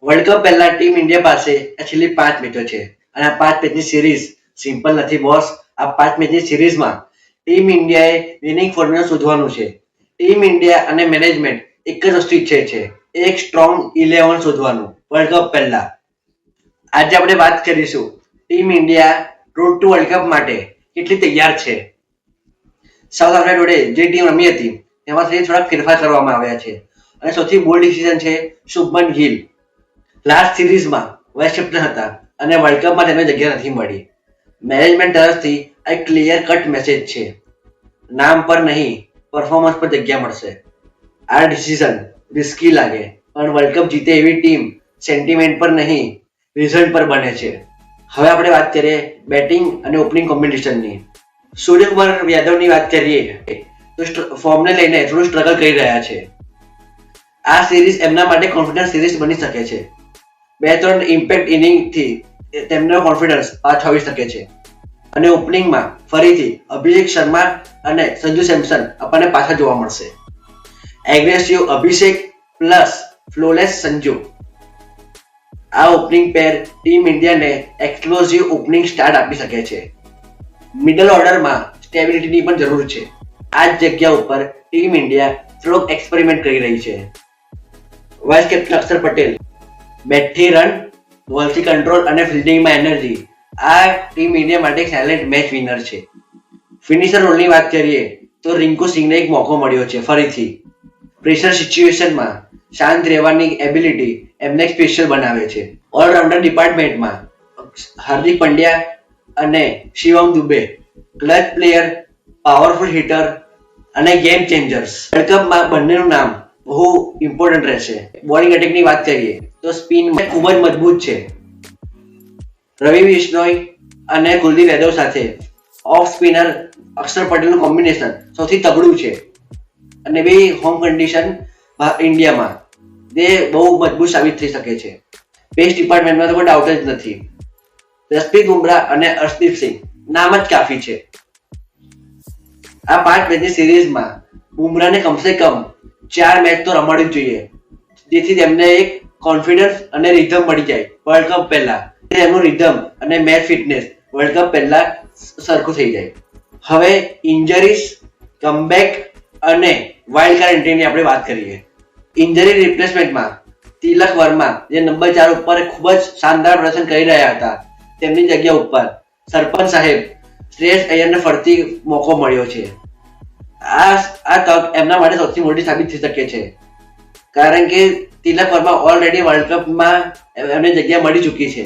World cup પહેલા team India પાસે આ છેલ્લી 5 મેચો છે અને આ 5 મેચની સિરીઝ સિમ્પલ નથી બોસ. આ 5 મેચની સિરીઝમાં ટીમ ઇન્ડિયાએ વિનિંગ ફોર્મ્યુલા શોધવાનું છે. ટીમ ઇન્ડિયા અને મેનેજમેન્ટ એક જ વસ્તુ ઈચ્છે છે, એક સ્ટ્રોંગ 11 શોધવાનું વર્લ્ડ કપ પહેલા. આજે આપણે વાત કરીશું team India road to world cup માટે કેટલી તૈયાર છે. સાઉથ આફ્રિકા જોડે જે ટીમ રમી હતી તેમાંથી થોડા ફેરફાર કરવામાં આવ્યા છે અને સૌથી બોલ્ડ ડિસિઝન છે શુભમન ગિલ. લાસ્ટ સિરીઝમાં વાઇસ કેપ્ટન હતા અને વર્લ્ડ કપમાં તેમને જગ્યા નથી મળી. મેનેજમેન્ટ તરફથી આ એક ક્લિયર કટ મેસેજ છે, નામ પર નહીં પરફોર્મન્સ પર જગ્યા મળશે. આ ડિસિઝન રિસ્કી લાગે પણ વર્લ્ડ કપ જીતે એવી ટીમ સેન્ટિમેન્ટ પર નહીં રિઝલ્ટ પર બને છે. હવે આપણે વાત કરીએ બેટિંગ અને ઓપનિંગ કોમ્બિનેશનની. સૂર્યકુમાર યાદવની વાત કરીએ તો ફોર્મને લઈને થોડું સ્ટ્રગલ કરી રહ્યા છે. આ સિરીઝ એમના માટે કોન્ફિડન્સ સિરીઝ બની શકે છે. 2-3 ઇમ્પેક્ટ ઇનિંગથી તેમનો કોન્ફિડન્સ પાછો આવી શકે છે અને ઓપનિંગમાં ફરીથી અભિષેક શર્મા અને સંજુ સેમસન આપણને પાછા જોવા મળશે. એગ્રેસિવ અભિષેક પ્લસ ફ્લોલેસ સંજુ, આ ઓપનિંગ પેર ટીમ ઇન્ડિયાને એક્સપ્લોઝિવ ઓપનિંગ સ્ટાર્ટ આપી શકે છે. મિડલ ઓર્ડરમાં સ્ટેબિલિટીની પણ જરૂર છે. આ જ જગ્યા ઉપર ટીમ ઇન્ડિયા થોડોક એક્સપેરિમેન્ટ કરી રહી છે. વાઇસ કેપ્ટન અક્ષર પટેલ, બેટથી રન, બોલથી કંટ્રોલ અને ફિલ્ડિંગમાં એનર્જી, આ ટીમ ઇન્ડિયા માટે સાયલેન્ટ મેચ વિનર છે. ફિનિશર રોલની વાત કરીએ તો રિંકુ સિંહને એક મોકો મળ્યો છે ફરીથી. પ્રેશર સિચ્યુએશનમાં શાંત રહેવાની એબિલિટી એમને સ્પેશિયલ બનાવે છે. ઓલરાઉન્ડર ડિપાર્ટમેન્ટમાં હાર્દિક પંડ્યા અને Shivam Dube clutch player, powerful hitter અને ગેમ ચેન્જર્સ. વર્લ્ડ કપમાં બંનેનું નામ બહુ ઇમ્પોર્ટન્ટ રહેશે. બોલિંગ એટેકની વાત કરીએ તો સ્પિન ખૂબ જ મજબૂત છે. રવિ બિશ્નોઈ અને કુલદીપ યાદવ સાથે ઓફ સ્પિનર અક્ષર પટેલનું કોમ્બિનેશન સૌથી તગડું છે અને બે હોમ કન્ડિશન ઇન્ડિયામાં તે બહુ મજબૂત સાબિત થઈ શકે છે. પેસ ડિપાર્ટમેન્ટમાં તો કોઈ ડાઉટ જ નથી. જસપ્રીત બુમરાહ અને અર્શદીપ સિંહ નામ જ કાફી છે. આ 5 મેચની સિરીઝમાં બુમરાહને કમસે કમ 4 મેચ તો રમાડવી જ જોઈએ, જેથી તેમને એક કોન્ફિડન્સ અને રિધમ મળી જાય વર્લ્ડ કપ પહેલા. તેમનું રિધમ અને મેચ ફિટનેસ વર્લ્ડ કપ પહેલા સરખું થઈ જાય. હવે ઇન્જરીઝ, કમબેક અને વાઇલ્ડ કાર્ડ એન્ટ્રીની આપણે વાત કરીએ. ઇન્જરી રિપ્લેસમેન્ટમાં તિલક વર્મા જે નંબર 4 ઉપર ખૂબ જ શાનદાર પ્રદર્શન કરી રહ્યા હતા, તેમની જગ્યા ઉપર સરપંચ સાહેબ શ્રેયસ અય્યરને ફરતી મોકો મળ્યો છે. આ તક એમના માટે સૌથી મોટી સાબિત થઈ શકે છે, કારણ કે તિલક વર્મા ઓલરેડી વર્લ્ડ કપમાં એમને જગ્યા મળી ચૂકી છે.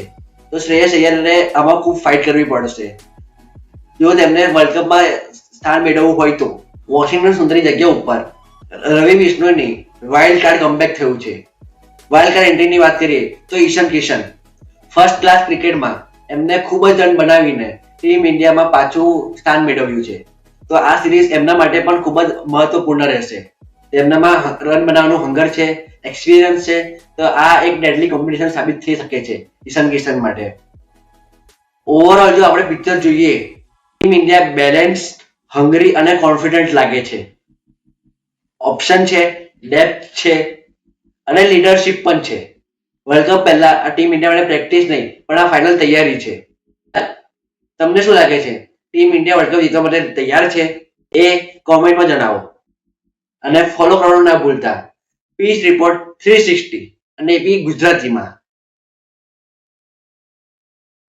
તો શ્રેયસ અય્યરને આમાં ખૂબ ફાઇટ કરવી પડશે જો તેમને વર્લ્ડ કપમાં સ્થાન મેળવવું હોય તો. વોશિંગ્ટન સુંદરની જગ્યા ઉપર રવિ બિશ્નોઈની વાઇલ્ડ કાર્ડ કમબેક થયું છે. વાઇલ્ડ કાર્ડ એન્ટ્રીની વાત કરીએ તો ઈશાન કિશન ફર્સ્ટ ક્લાસ ક્રિકેટમાં એમને ખૂબ જ રન બનાવીને ટીમ ઇન્ડિયામાં પાછું સ્થાન મેળવ્યું છે. તો આ સિરીઝ એમના માટે પણ ખૂબ જ મહત્વપૂર્ણ રહેશે. તેમનામાં રન બનાવવાનું હંગર છે, એક્સપિરિયન્સ છે, તો આ એક ડેડલી કોમ્બિનેશન સાબિત થઈ શકે છે ઈશાન કિશન માટે. ઓવરઓલ જો આપણે પિક્ચર જોઈએ, ટીમ ઇન્ડિયા બેલેન્સ, હંગરી અને કોન્ફિડન્ટ લાગે છે. ઓપ્શન છે, ડેપ્થ છે અને લીડરશિપ પણ છે. વર્લ્ડ કપ પહેલા આ ટીમ ઇન્ડિયા માટે પ્રેક્ટિસ નહીં પણ આ ફાઇનલ તૈયારી છે. તમને શું લાગે છે, ટીમ ઇન્ડિયા વર્લ્ડ કપ જીતવા માટે તૈયાર છે? એ કોમેન્ટમાં જણાવો અને ફોલો કરવાનું ના ભૂલતા. પીચ રિપોર્ટ 360 અને એ બી ગુજરાતીમાં.